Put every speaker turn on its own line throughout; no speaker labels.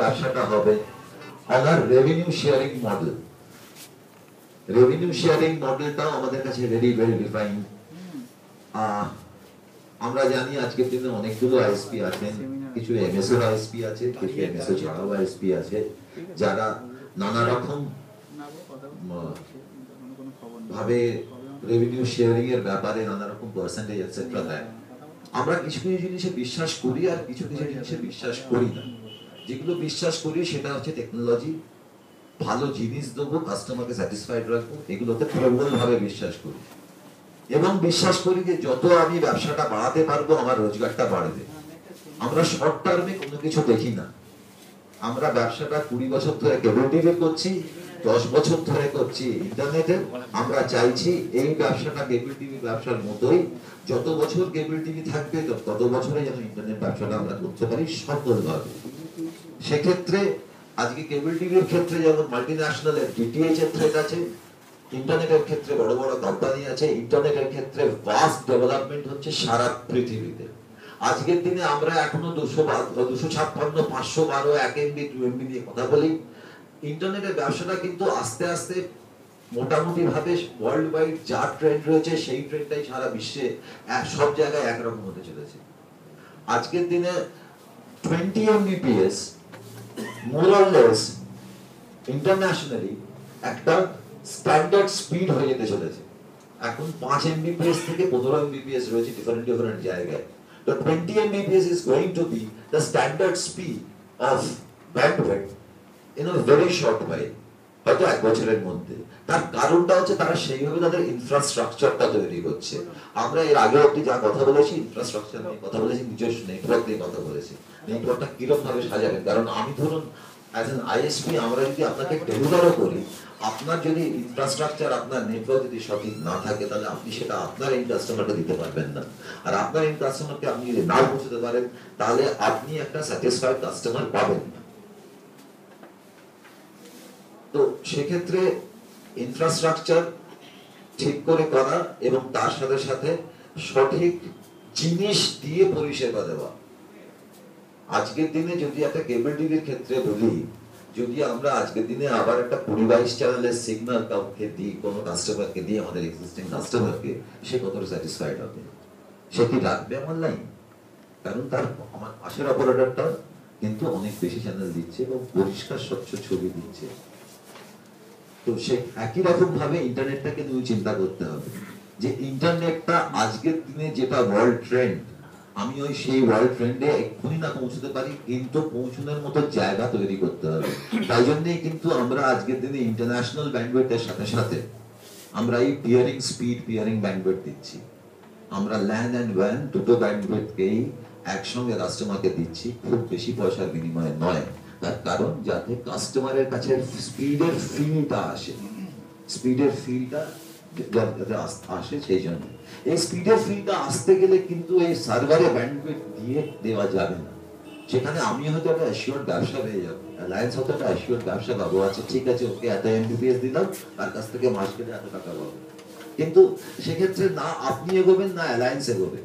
ব্যবসাটা হবে অনার revenue sharing model. Revenue sharing মডেলটাও আমাদের কাছে ভেরি ভেরি ডিফাইন। আমরা জানি আজকের দিনে অনেকগুলো আইএসপি আছেন, কিছু এমএসও আইএসপি আছে, কিছু এমএসও ছাড়াও আইএসপি আছে, যারা নানা রকম ভাবে রেভিনিউ শেয়ারিং এর ব্যাপারে নানা রকম পার্সেন্টেজ এটসেট্রা দেয়। আমরা কিছু কিছু জিনিসে বিশ্বাস করি আর কিছু কিছু জিনিসে বিশ্বাস করি না। যেগুলো বিশ্বাস করি সেটা হচ্ছে টেকনোলজি, ভালো জিনিস দেবো, কাস্টমারকে স্যাটিসফাইড রাখবো, এগুলোতে প্রবল ভাবে বিশ্বাস করি এবং বিশ্বাস করি যে যত আমি ব্যবসাটা বাড়াতে পারবো আমার রোজগারটা বাড়বে। আমরা শর্ট টার্মে কোনো কিছু দেখি না। আমরা ব্যবসাটা 20 বছর ধরে কেবল টিভি করছি, 10 বছর ধরে করছি ইন্টারনেটে। আমরা চাইছি এই ব্যবসাটা কেবল টিভি ব্যবসার মতোই, যত বছর কেবল টিভি থাকবে তত বছরে যেন ইন্টারনেট ব্যবসাটা আমরা করতে পারি সফলভাবে। সেক্ষেত্রে আজকে কেবল টিভির ক্ষেত্রে যেমন মাল্টিন্যাশনালের ডিটিএইচ এর থ্রেট আছে, ইন্টারনেটের ক্ষেত্রে বড় বড় কোম্পানি আছে, ইন্টারনেটের ক্ষেত্রে ভাস্ট ডেভেলপমেন্ট হচ্ছে সারা পৃথিবীতে। আজকের দিনে আমরা এখনো 256, 512, 1 MB 2 MB নিয়ে কথা বলি। ইন্টারনেটের ব্যবসাটা কিন্তু আস্তে আস্তে মোটামুটি ভাবে ওয়ার্ল্ড ওয়াইড যা ট্রেন্ড রয়েছে সেই ট্রেন্ডটাই সারা বিশ্বে সব জায়গায় একরকম হতে চলেছে। আজকের দিনে 20 Mbps more or less internationally একটা স্ট্যান্ডার্ড স্পিড হয়ে যেতে চলেছে। এখন 5 Mbps থেকে 15 Mbps রয়েছে ডিফারেন্ট জায়গায়। তো 20 Mbps is going to be the standard speed of bandwidth in a very short while, হয়তো 1 বছরের মধ্যে। তার কারণটা হচ্ছে তারা সেইভাবে তাদের ইনফ্রাস্ট্রাকচারটা তৈরি করছে। আমরা এর আগে অব্দি যা কথা বলেছি ইনফ্রাস্ট্রাকচার নিয়ে কথা বলেছি, নিজস্ব নেটওয়ার্ক নিয়ে কথা বলেছি। নেটওয়ার্কটা কিরকম ভাবে সাজাবেন, কারণ আমি ধরুন অ্যাজ অ্যান আইএসপি আমরা যদি আপনাকে ডেলিভারও করি, আপনার যদি ইনফ্রাস্ট্রাকচার আপনার নেটওয়ার্ক যদি সঠিক না থাকে তাহলে আপনি সেটা আপনার এই কাস্টমারকে দিতে পারবেন না। আর আপনার এই কাস্টমারকে আপনি যদি না পৌঁছতে পারেন তাহলে আপনি একটা স্যাটিসফাইড কাস্টমার পাবেন না। তো সেক্ষেত্রে ইনফ্রাস্ট্রাকচার ঠিক করে করা এবং তার সাথে সাথে সঠিক জিনিস দিয়ে পরিষেবা দেওয়া। আজকের দিনে যদি একটা কেবল টিভির ক্ষেত্রে বলি, যদি আমরা আজকের দিনে আবার একটা 20-22 চ্যানেলের সিগন্যাল কাউকে দিই, কোনো কাস্টমারকে দিই, আমাদের এক্সিস্টিং কাস্টমারকে, সে কতটা স্যাটিসফাইড হবে? সে কি রাখবে আমার লাইন? কারণ তার আমার পাশের অপারেটরটা কিন্তু অনেক বেশি চ্যানেল দিচ্ছে এবং পরিষ্কার স্বচ্ছ ছবি দিচ্ছে। তো সে একই রকম ভাবে ইন্টারনেটটাকে নিয়ে চিন্তা করতে হবে যে ইন্টারনেটটা আজকের দিনে যেটা ওয়ার্ল্ড ট্রেন্ড, আমি ওই সেই ওয়ার্ল্ড ট্রেন্ডে এক্ষুনি না পৌঁছতে পারি, কিন্তু পৌঁছানোর মতো জায়গা তৈরি করতে হবে। তাই জন্যই কিন্তু আমরা আজকের দিনে ইন্টারন্যাশনাল ব্যান্ডউইথের সাথে সাথে আমরা এই পিয়ারিং স্পিড, পিয়ারিং ব্যান্ডউইথ দিচ্ছি। আমরা ল্যান্ড অ্যান্ড ওয়ান দুটো ব্যান্ডউইথকেই একসঙ্গে কাস্টমারকে দিচ্ছি, খুব বেশি পয়সার বিনিময়ে নয়। তার কারণ যাতে কাস্টমারের কাছে স্পিডের ফিলটা আসে, স্পিডের ফিলটা যাতে আসে, সেই জন্য এই স্পিডের ফিলটা আসতে গেলে কিন্তু এই সার্ভারে ব্যান্ডউইথ দিয়ে দেওয়া যাবে না। সেখানে আমি হয়তো একটা অ্যাসিওর্ড ব্যবসা পেয়ে যাবো, অ্যালায়েন্স হয়তো একটা অ্যাসিওর্ড ব্যবসা পাবো, আছে ঠিক আছে, ওকে এত এমবিপিএস দিলাম, তার কাছ থেকে মাস গেলে এত টাকা পাবো। কিন্তু সেক্ষেত্রে না আপনি এগোবেন না অ্যালায়েন্স এগোবে।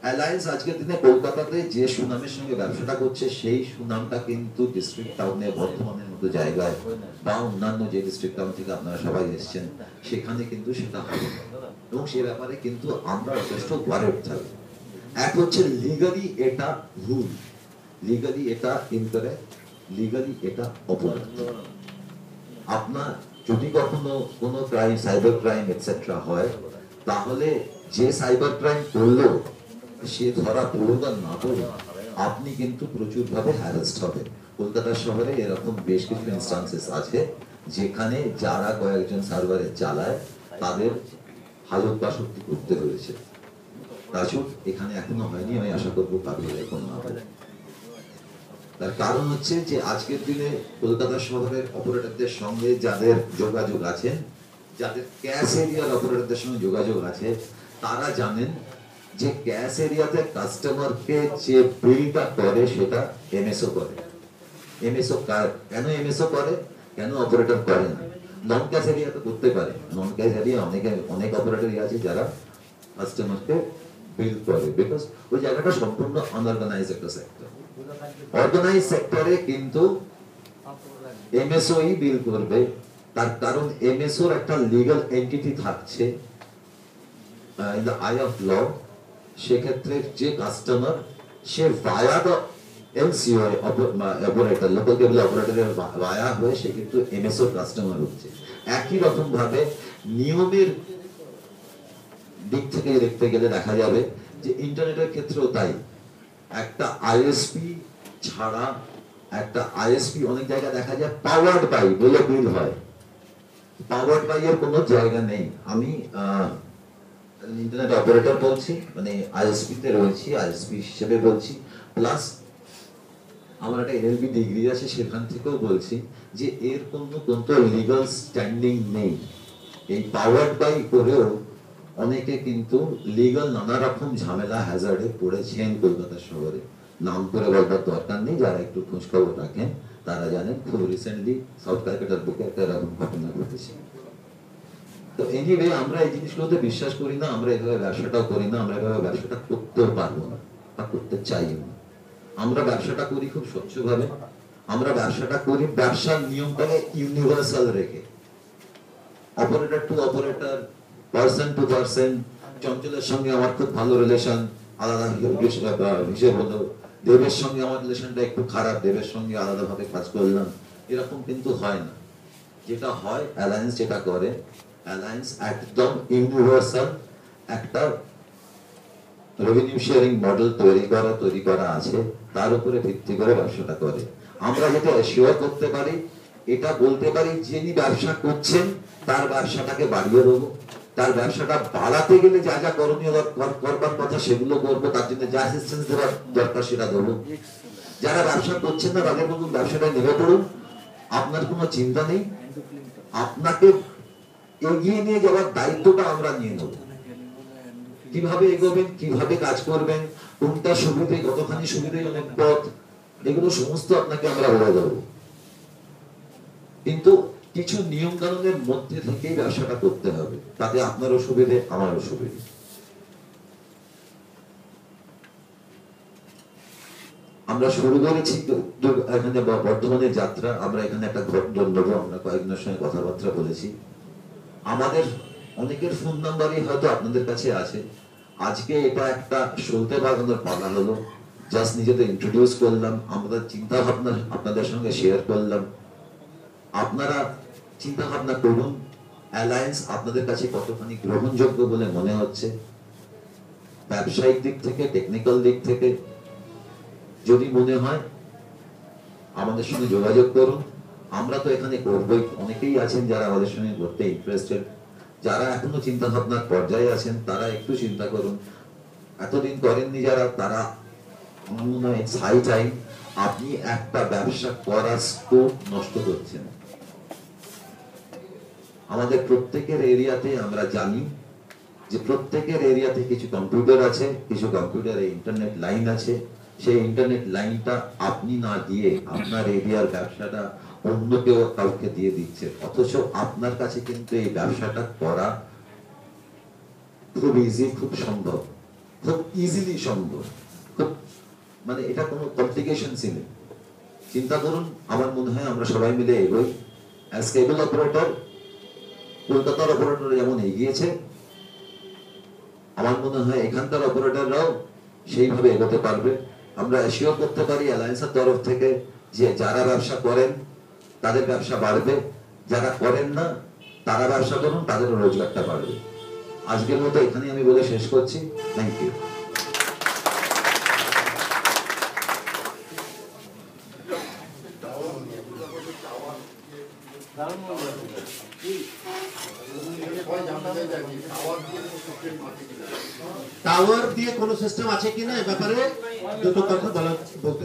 অ্যালায়েন্স আজকের দিনে কলকাতাতে যে সুনামের সঙ্গে ব্যবসাটা করছে সেই সুনামটা কিন্তু ডিস্ট্রিক্ট টাউনে, বর্ধমানের মতো জায়গায় বা অন্যান্য যে ডিস্ট্রিক্ট টাউন থেকে আপনারা সবাই এসেছেন সেখানে কিন্তু সেটা হবে এবং সে ব্যাপারে কিন্তু আমরা যথেষ্ট ওয়ারেড থাকবো। এক হচ্ছে লিগালি এটা ভুল, লিগালি এটা ইনকারেক্ট, লিগালি এটা অপরাধ। আপনার যদি কখনো কোনো ক্রাইম, সাইবার ক্রাইম এটসেট্রা হয়, তাহলে যে সাইবার ক্রাইম করলো সে ধরা পড়ুক আর না পড়ুক, আপনি কিন্তু প্রচুর ভাবে হ্যারাসড হবে। কলকাতা শহরে এরকম বেশ কিছু ইনস্টান্সেস আছে যেখানে যারা কয়েকজন সার্ভারে চালায় তাদের হাজত বাসক্তি করতে হয়েছে। তাছাড়া এখানে এখনো হয়নি, আমি আশা করবো কারো এরকম না হবে। তার কারণ হচ্ছে যে আজকের দিনে কলকাতা শহরের অপারেটরদের সঙ্গে যাদের যোগাযোগ আছে, যাদের ক্যাশ এরিয়ার অপারেটরদের সঙ্গে যোগাযোগ আছে, তারা জানেন যে ক্যাশ এরিয়াতে কাস্টমারকে যে বিলটা করে সেটা এমএসও করে। এমএসও কেন এমএসও করে, কেন অপারেটর করে না? নন ক্যাশ এরিয়াতে করতে পারে, নন ক্যাশ এরিয়া অনেক অপারেটরই আছে যারা কাস্টমারকে বিল করে, বিকজ ওই জায়গাটা সম্পূর্ণ আনঅর্গানাইজড একটা সেক্টর। অর্গানাইজ সেক্টরে কিন্তু এমএসওই বিল করবে, তার কারণ এমএসওর একটা লিগ্যাল এন্টিটি থাকছে in the eye of law. সেক্ষেত্রে যে কাস্টমার সে via the LCO operator, local cable অপারেটরের ভায়া হয়ে সে কিন্তু এমএসওর কাস্টমার হচ্ছে। একই রকম ভাবে নিয়মের দিক থেকে দেখতে গেলে দেখা যাবে যে ইন্টারনেটের ক্ষেত্রেও তাই। একটা আইএসপি ছাড়া একটা আইএসপি অনেক জায়গায় দেখা যায় পাওয়ার্ড বাই বলে বিল হয়। পাওয়ার্ড বাই এর কোনো জায়গা নেই। আমি ইন্টারনেট অপারেটর বলছি, মানে আইএসপি তে রয়েছি, আইএসপি হিসেবে বলছি, প্লাস আমার একটা এলএলবি ডিগ্রি আছে, সেখান থেকেও বলছি যে এর কোনো লিগ্যাল স্ট্যান্ডিং নেই। এই পাওয়ার্ড বাই করেও অনেকে কিন্তু লিগ্যাল নানা রকম ঝামেলা হ্যাজার্ডে পড়েছেন কলকাতা শহরে। নাম করে বলবার দরকার নেই, যারা একটু খোঁজ খবর রাখেন তারা জানেন খুব রিসেন্টলি সাউথ ক্যালকাটার বুকে একটা এরকম ঘটনা ঘটেছে। তো এনিওয়ে আমরা এই জিনিসগুলোতে বিশ্বাস করি না, আমরা এভাবে ব্যবসাটাও করি না, আমরা এভাবে ব্যবসাটা করতেও পারবো না বা করতে চাইও না। আমরা ব্যবসাটা করি খুব স্বচ্ছভাবে, আমরা ব্যবসাটা করি ব্যবসার নিয়মটাকে ইউনিভার্সাল রেখে, operator to operator, person to person. চঞ্চলের সঙ্গে আমার খুব ভালো রিলেশন, আলাদা হিসেব হলো। দেবের সঙ্গে আমার রিলেশনটা একটু খারাপ, দেবের সঙ্গে আলাদাভাবে কাজ করলাম, এরকম কিন্তু হয় না। যেটা হয় অ্যালায়েন্স যেটা করে, অ্যালায়েন্স একদম ইউনিভার্সাল একটা রেভিনিউ শেয়ারিং মডেল তৈরি করা আছে, তার উপরে ভিত্তি করে ব্যবসাটা করে। আমরা যেটা এশিওর করতে পারি, এটা বলতে পারি যিনি ব্যবসা করছেন তার ব্যবসাটাকে বাড়িয়ে দেবো, তার ব্যবসাটা বাড়াতে গেলে যা যা করণীয় করবার কথা সেগুলো করবো, তার জন্য যা অ্যাসিস্ট্যান্স দেওয়ার দরকার সেটা দেবো। যারা ব্যবসা করছেন না তাদের বলুন ব্যবসাটা নেমে পড়ুন, আপনার কোনো চিন্তা নেই, আপনাকে এগিয়ে নিয়ে যাওয়ার দায়িত্বটা আমরা নিয়ে নেব। কিভাবে এগোবেন, কিভাবে কাজ করবেন, কোনটা সুবিধে, কতখানি সুবিধাজনক পথ, এগুলো সমস্ত আপনাকে আমরা বলে দেবো। কিন্তু কিছু নিয়ম কানুনের মধ্যে থেকেই ব্যবসাটা করতে হবে, তাতে আপনারও সুবিধে আমারও সুবিধে। আমরা শুরু করেছি এখানে বর্ধমানের যাত্রা, আমরা এখানে একটা ঘটনা নেবো, আমরা কয়েকজনের সঙ্গে কথাবার্তা বলেছি। আমাদের অনেকের ফোন নাম্বারই হয়তো আপনাদের কাছে আছে। আজকে এটা একটা সলতে বাগানোর পালা হলো, জাস্ট নিজেদের ইন্ট্রোডিউস করলাম, আমাদের চিন্তা ভাবনা আপনাদের সঙ্গে শেয়ার করলাম। আপনারা চিন্তা ভাবনা করুন অ্যালায়েন্স আপনাদের কাছে কতখানি গ্রহণযোগ্য বলে মনে হচ্ছে। ব্যবসায়িক দিক থেকে, টেকনিক্যাল দিক থেকে যদি মনে হয় আমাদের সঙ্গে যোগাযোগ করুন। আমরা তো এখানে করবই, অনেকেই আছেন যারা আমাদের সঙ্গে করতে ইন্টারেস্টেড। যারা এখনো চিন্তা ভাবনার পর্যায়ে আছেন তারা একটু চিন্তা করুন, এতদিন করেননি যারা, তারা আমার মনে হয় হাই টাইম আপনি একটা ব্যবসা করার স্কোপ নষ্ট করছেন। আমাদের প্রত্যেকের এরিয়াতে আমরা জানি যে প্রত্যেকের এরিয়াতে কিছু কম্পিউটার আছে, কিছু কম্পিউটারে ইন্টারনেট লাইন আছে। সেই ইন্টারনেট লাইনটা আপনি না দিয়ে আপনার এরিয়ার ব্যবসাটা অন্য কেউ কাউকে দিয়ে দিচ্ছে, অথচ আপনার কাছে কিন্তু এই ব্যবসাটা করা খুব ইজি, খুব সম্ভব, খুব ইজিলি সম্ভব, খুব মানে এটা কোনো কমপ্লিকেশনস নেই। চিন্তা করুন, আমার মনে হয় আমরা সবাই মিলে এগোই। অ্যাজ কেবল অপারেটর কলকাতার অপারেটর যেমন এগিয়েছে, আমার মনে হয় এখানকার অপারেটররাও সেইভাবে এগোতে পারবে। আমরা এশিওর করতে পারি অ্যালায়েন্সের তরফ থেকে যে যারা ব্যবসা করেন তাদের ব্যবসা বাড়বে, যারা করেন না তারা ব্যবসা করুন, তাদের রোজগারটা বাড়বে। আজকের মতো এখানে আমি বলে শেষ করছি। Thank you.
টাওয়ার দিয়ে কোনো সিস্টেম আছে কিনা এ ব্যাপারে দুটো কথা বলতে